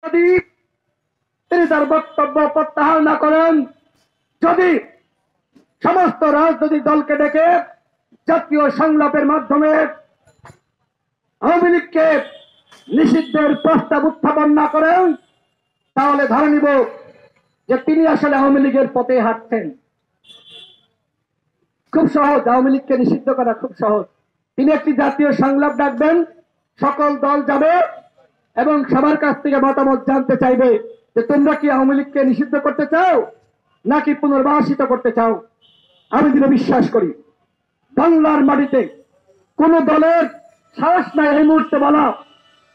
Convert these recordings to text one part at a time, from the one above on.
যদি তিনি তার বক্তব্য প্রত্যাহার না করেন, যদি সমস্ত রাজনৈতিক দলকে ডেকে জাতীয় সংলাপের মাধ্যমে আওয়ামী লীগকে নিষিদ্ধের প্রস্তাব উত্থাপন না করেন, তাহলে ধরে নিব যে তিনি আসলে আওয়ামী লীগের পথে হাঁটছেন। খুব সহজ, আওয়ামী লীগকে নিষিদ্ধ করা খুব সহজ। তিনি একটি জাতীয় সংলাপ ডাকবেন, সকল দল যাবে এবং সবার কাছ থেকে মতামত জানতে চাইবে যে তোমরা কি আওয়ামী লীগকে নিষিদ্ধ করতে চাও নাকি পুনর্বাসিত করতে চাও। আমি যেটা বিশ্বাস করি, বাংলার মাটিতে কোন দলের সাহস নাই এই মুহূর্তে বলা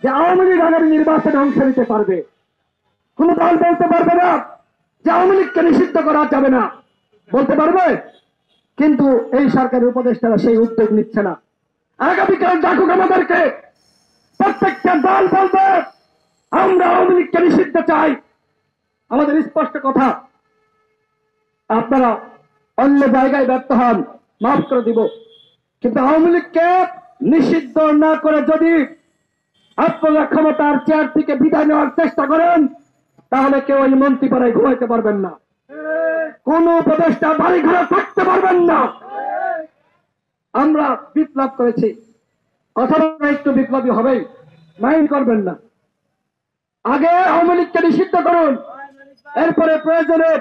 যে আওয়ামী লীগ আগামী নির্বাচনে অংশ নিতে পারবে। কোন দল বলতে পারবে না যে আওয়ামী লীগকে নিষিদ্ধ করা যাবে না, বলতে পারবে? কিন্তু এই সরকারের উপদেষ্টারা সেই উদ্যোগ নিচ্ছে না। আগামীকাল ডাকুক আমাদেরকে, প্রত্যেকটা দল বলবে আমরা আওয়ামী লীগকে নিষিদ্ধ চাই। আমাদের স্পষ্ট কথা, আপনারা অন্য জায়গায় ব্যর্থ হন, মাফ করে দিব, কিন্তু আওয়ামী লীগকে নিষিদ্ধ না করে যদি আপনারা ক্ষমতার চেয়ার থেকে বিদায় নেওয়ার চেষ্টা করেন, তাহলে কেউ এই মন্ত্রীপাড়ায় ঘুমাইতে পারবেন না, কোন উপদেষ্টা বাড়ি ঘরে থাকতে পারবেন না। আমরা বিপ্লব করেছি, কথা একটু বিপ্লবী হবেই, মাইন্ড করবেন না। আগে আওয়ামী লীগকে নিষিদ্ধ করুন, এরপরে প্রয়োজনে